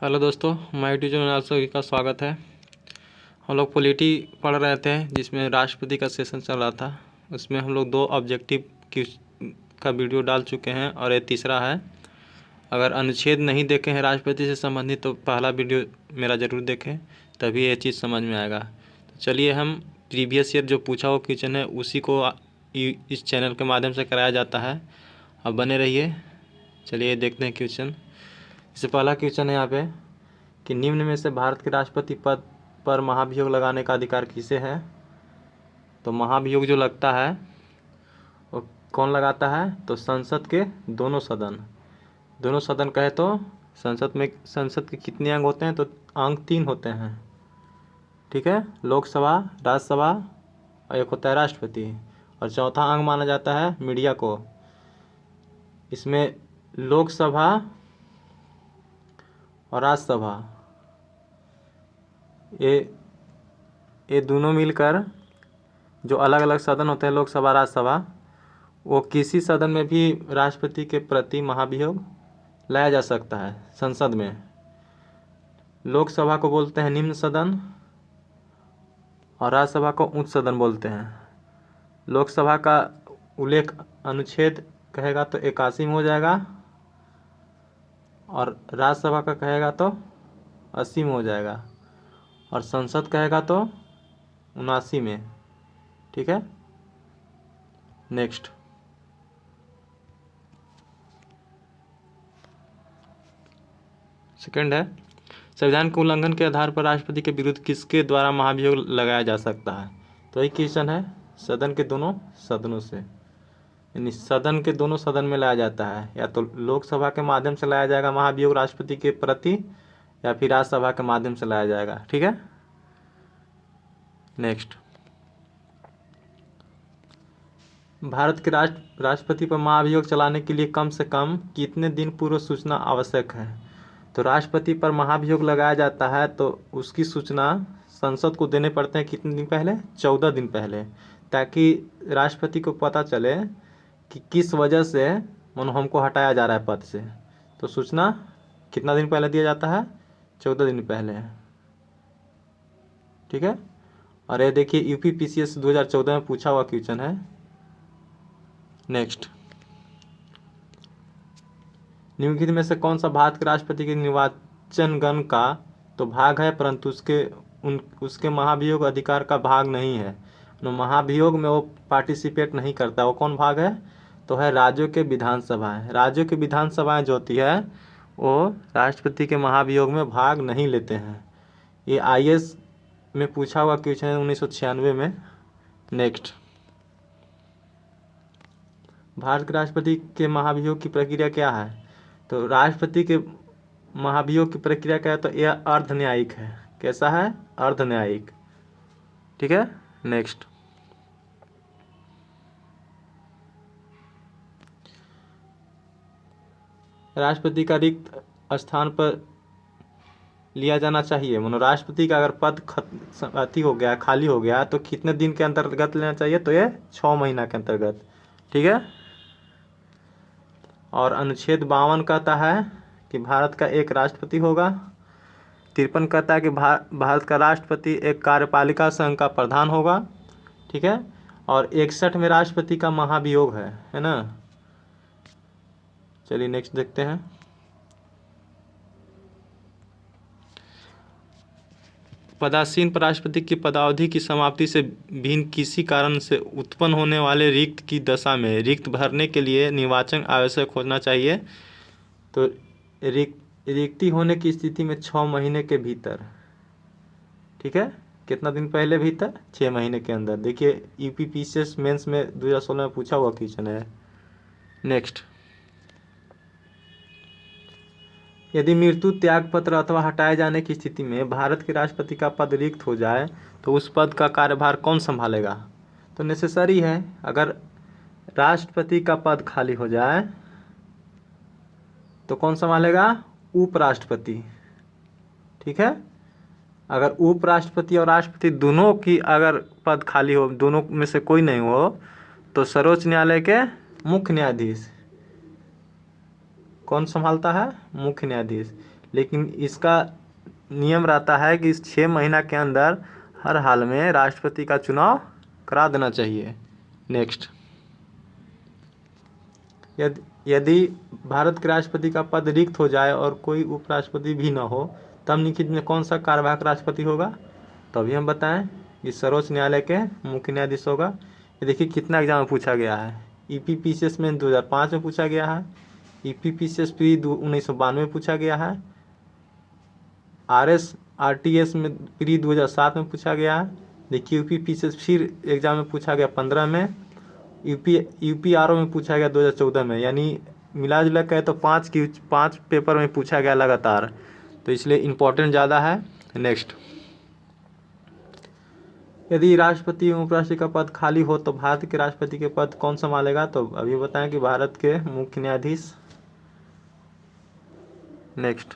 Hello दोस्तों, मैं YouTube channel आप सभी का स्वागत है। हम लोग पॉलिटी पढ़ रहे थे जिसमें राष्ट्रपति का सेशन चल रहा था। उसमें हम लोग 2 ऑब्जेक्टिव का वीडियो डाल चुके हैं और ये तीसरा है। अगर अनुच्छेद नहीं देखे हैं राष्ट्रपति से संबंधित तो पहला वीडियो मेरा ज़रूर देखें, तभी ये चीज़ समझ में आएगा। तो चलिए, हम प्रीवियस ईयर जो पूछा हुआ क्वेश्चन है उसी को इस चैनल के माध्यम से कराया जाता है। अब बने रहिए। चलिए देखते हैं क्वेश्चन। इससे पहला क्वेश्चन है यहाँ पे कि निम्न में से भारत के राष्ट्रपति पद पर महाभियोग लगाने का अधिकार किसे है। तो महाभियोग जो लगता है वो कौन लगाता है, तो संसद के दोनों सदन कहे तो संसद के कितने अंग होते हैं, तो अंग 3 होते हैं। ठीक है, लोकसभा, राज्यसभा और एक होता है राष्ट्रपति, और चौथा अंग माना जाता है मीडिया को। इसमें लोकसभा और राज्यसभा ये दोनों मिलकर जो अलग अलग सदन होते हैं, लोकसभा, राज्यसभा, वो किसी सदन में भी राष्ट्रपति के प्रति महाभियोग लाया जा सकता है। संसद में लोकसभा को बोलते हैं निम्न सदन और राज्यसभा को उच्च सदन बोलते हैं। लोकसभा का उल्लेख अनुच्छेद कहेगा तो 81 में हो जाएगा, और राज्यसभा का कहेगा तो 80 में हो जाएगा, और संसद कहेगा तो 79 में। ठीक है, नेक्स्ट। सेकंड है, संविधान के उल्लंघन के आधार पर राष्ट्रपति के विरुद्ध किसके द्वारा महाभियोग लगाया जा सकता है। तो यही क्वेश्चन है, सदन के दोनों सदनों से, यानी सदन के दोनों सदन में लाया जाता है। या तो लोकसभा के माध्यम से लाया जाएगा महाभियोग राष्ट्रपति के प्रति, या फिर राज्यसभा के माध्यम से लाया जाएगा। ठीक है, नेक्स्ट। भारत के राष्ट्रपति पर महाभियोग चलाने के लिए कम से कम कितने दिन पूर्व सूचना आवश्यक है। तो राष्ट्रपति पर महाभियोग लगाया जाता है तो उसकी सूचना संसद को देने पड़ते हैं कितने दिन पहले, 14 दिन पहले, ताकि राष्ट्रपति को पता चले कि किस वजह से मानो हमको हटाया जा रहा है पद से। तो सूचना कितना दिन पहले दिया जाता है, 14 दिन पहले। ठीक है, और ये देखिए यूपी पीसीएस 2014 में पूछा हुआ क्वेश्चन है। नेक्स्ट, निम्नलिखित में से कौन सा भारत के राष्ट्रपति के निर्वाचन गण का तो भाग है परंतु उसके महाभियोग अधिकार का भाग नहीं है। तो महाभियोग में वो पार्टिसिपेट नहीं करता। वो कौन भाग है, तो है राज्यों के विधानसभाएं। राज्यों की विधानसभाएं जो होती है वो राष्ट्रपति के महाभियोग में भाग नहीं लेते हैं। ये आईएएस में पूछा हुआ क्वेश्चन है 1996 में। नेक्स्ट, भारत के राष्ट्रपति के महाभियोग की प्रक्रिया क्या है। तो राष्ट्रपति के महाभियोग की प्रक्रिया क्या है, तो यह अर्ध न्यायिक है। कैसा है, अर्ध न्यायिक। ठीक है, नेक्स्ट। राष्ट्रपति का रिक्त स्थान पर लिया जाना चाहिए। मानो राष्ट्रपति का अगर पद हो गया, खाली हो गया, तो कितने दिन के अंतर्गत लेना चाहिए, तो ये 6 महीना के अंतर्गत। ठीक है, और अनुच्छेद 52 कहता है कि भारत का एक राष्ट्रपति होगा। 53 कहता है कि भारत का राष्ट्रपति एक कार्यपालिका संघ का प्रधान होगा। ठीक है, और 61 में राष्ट्रपति का महाभियोग है ना। चलिए नेक्स्ट देखते हैं। पदासीन पर राष्ट्रपति की पदावधि की समाप्ति से भिन्न किसी कारण से उत्पन्न होने वाले रिक्त की दशा में रिक्त भरने के लिए निर्वाचन आवश्यक होना चाहिए। तो रिक्ति होने की स्थिति में 6 महीने के भीतर। ठीक है, कितना दिन पहले भीतर, 6 महीने के अंदर। देखिए यूपीपीसीएस मेंस में 2016 में पूछा हुआ क्वेश्चन है। नेक्स्ट, यदि मृत्यु, त्यागपत्र अथवा हटाए जाने की स्थिति में भारत के राष्ट्रपति का पद रिक्त हो जाए तो उस पद का कार्यभार कौन संभालेगा। तो नेसेसरी है, अगर राष्ट्रपति का पद खाली हो जाए तो कौन संभालेगा, उपराष्ट्रपति। ठीक है, अगर उपराष्ट्रपति और राष्ट्रपति दोनों की अगर पद खाली हो, दोनों में से कोई नहीं हो, तो सर्वोच्च न्यायालय के मुख्य न्यायाधीश कौन संभालता है, मुख्य न्यायाधीश। लेकिन इसका नियम रहता है कि इस 6 महीना के अंदर हर हाल में राष्ट्रपति का चुनाव करा देना चाहिए। नेक्स्ट, यदि भारत के राष्ट्रपति का पद रिक्त हो जाए और कोई उपराष्ट्रपति भी न हो, तब निम्नलिखित में कौन सा कार्यवाहक राष्ट्रपति होगा? तो अभी हम बताएं, ये सर्वोच्च न्यायालय के मुख्य न्यायाधीश होगा। ये देखिए कितना एग्जाम में पूछा गया है। EPPCS में 2005 में पूछा गया है, EPPCS प्री 1992 में पूछा गया है, RTS में प्री 2007 में पूछा गया है। देखिए UPPCS फिर एग्जाम में पूछा गया 15 में, UPRO में पूछा गया 2014 में, यानी मिला जुला के तो 5 पेपर में पूछा गया लगातार, तो इसलिए इम्पोर्टेंट ज़्यादा है। नेक्स्ट, यदि राष्ट्रपति एवं उपराष्ट्रपति का पद खाली हो तो भारत के राष्ट्रपति के पद कौन संभालेगा? तो अभी बताएं कि भारत के मुख्य न्यायाधीश। नेक्स्ट,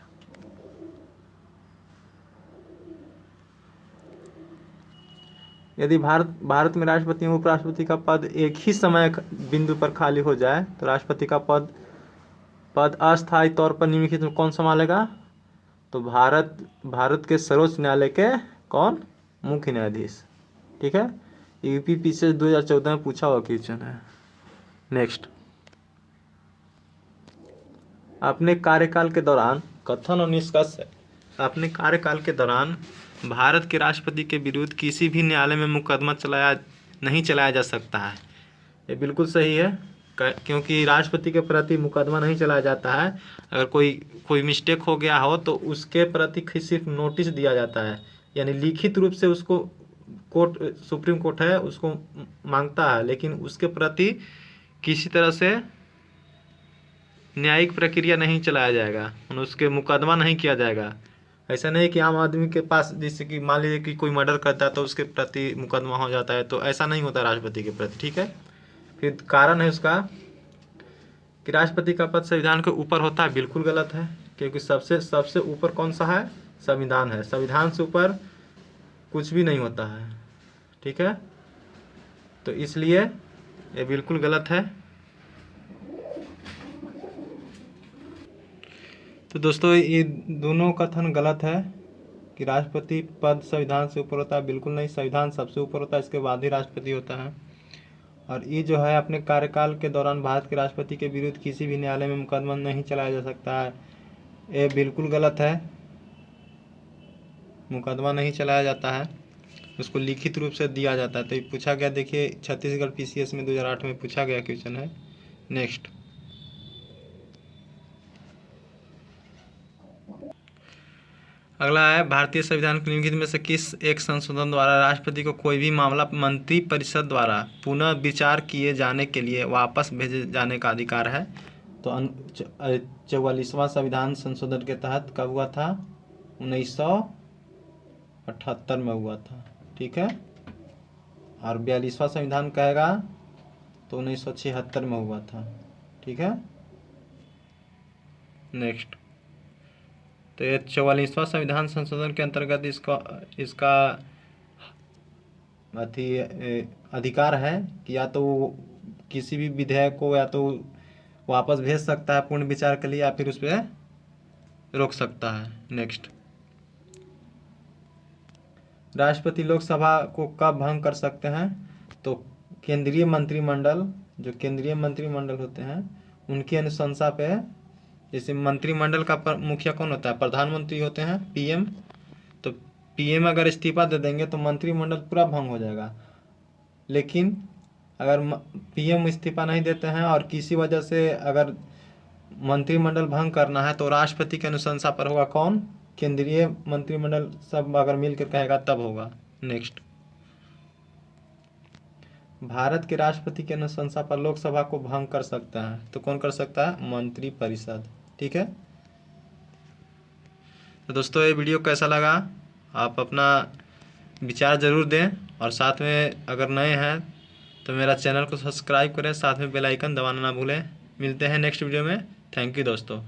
यदि भारत में राष्ट्रपति एवं उपराष्ट्रपति का पद एक ही समय बिंदु पर खाली हो जाए तो राष्ट्रपति का पद अस्थायी तौर पर निम्नलिखित में कौन संभालेगा? तो भारत के सर्वोच्च न्यायालय के कौन? मुख्य न्यायाधीश। ठीक है, UPPCS 2014 में पूछा हुआ क्वेश्चन है। नेक्स्ट, अपने कार्यकाल के दौरान कथन और निष्कर्ष है। अपने कार्यकाल के दौरान भारत के राष्ट्रपति के विरुद्ध किसी भी न्यायालय में मुकदमा नहीं चलाया जा सकता है। ये बिल्कुल सही है, क्योंकि राष्ट्रपति के प्रति मुकदमा नहीं चलाया जाता है। अगर कोई मिस्टेक हो गया हो तो उसके प्रति सिर्फ नोटिस दिया जाता है, यानी लिखित रूप से उसको सुप्रीम कोर्ट है उसको मांगता है, लेकिन उसके प्रति किसी तरह से न्यायिक प्रक्रिया नहीं चलाया जाएगा, उसके मुकदमा नहीं किया जाएगा। ऐसा नहीं कि आम आदमी के पास, जैसे कि मान लीजिए कि कोई मर्डर करता है तो उसके प्रति मुकदमा हो जाता है, तो ऐसा नहीं होता राष्ट्रपति के प्रति। ठीक है, फिर कारण है उसका कि राष्ट्रपति का पद संविधान के ऊपर होता है। बिल्कुल गलत है, क्योंकि सबसे ऊपर कौन सा है? संविधान है। संविधान से ऊपर कुछ भी नहीं होता है। ठीक है, तो इसलिए ये बिल्कुल गलत है। तो दोस्तों ये दोनों कथन गलत है कि राष्ट्रपति पद संविधान से ऊपर होता है। बिल्कुल नहीं, संविधान सबसे ऊपर होता है, इसके बाद ही राष्ट्रपति होता है। और ये जो है, अपने कार्यकाल के दौरान भारत के राष्ट्रपति के विरुद्ध किसी भी न्यायालय में मुकदमा नहीं चलाया जा सकता है, ये बिल्कुल गलत है। मुकदमा नहीं चलाया जाता है, उसको लिखित रूप से दिया जाता है। तो ये पूछा गया, देखिए छत्तीसगढ़ PCS में 2008 में पूछा गया क्वेश्चन है। नेक्स्ट, अगला है, भारतीय संविधान के निम्नलिखित में से किस एक संशोधन द्वारा राष्ट्रपति को कोई भी मामला मंत्रिपरिषद द्वारा पुनः विचार किए जाने के लिए वापस भेजे जाने का अधिकार है? तो 44वां संविधान संशोधन के तहत कब हुआ था? 1978 में हुआ था। ठीक है, और 42वां संविधान कहेगा तो 1976 में हुआ था। ठीक है, नेक्स्ट, तो ये 44वां संविधान संशोधन के अंतर्गत इसका अधिकार है कि या तो किसी भी विधेयक को या तो वापस भेज सकता है पूर्ण विचार के लिए, या फिर उस पर रोक सकता है। नेक्स्ट, राष्ट्रपति लोकसभा को कब भंग कर सकते हैं? तो केंद्रीय मंत्रिमंडल, जो केंद्रीय मंत्रिमंडल होते हैं उनकी अनुशंसा पे, जैसे मंत्रिमंडल का मुखिया कौन होता है? प्रधानमंत्री होते हैं, PM। तो PM अगर इस्तीफा दे देंगे तो मंत्रिमंडल पूरा भंग हो जाएगा। लेकिन अगर PM इस्तीफा नहीं देते हैं और किसी वजह से अगर मंत्रिमंडल भंग करना है तो राष्ट्रपति की अनुशंसा पर होगा। कौन? केंद्रीय मंत्रिमंडल सब अगर मिलकर कहेगा तब होगा। नेक्स्ट, भारत के राष्ट्रपति के अनुशंसा पर लोकसभा को भंग कर सकता है, तो कौन कर सकता है? मंत्रिपरिषद। ठीक है, तो दोस्तों ये वीडियो कैसा लगा आप अपना विचार ज़रूर दें, और साथ में अगर नए हैं तो मेरा चैनल को सब्सक्राइब करें, साथ में बेल आइकन दबाना ना भूलें। मिलते हैं नेक्स्ट वीडियो में। थैंक यू दोस्तों।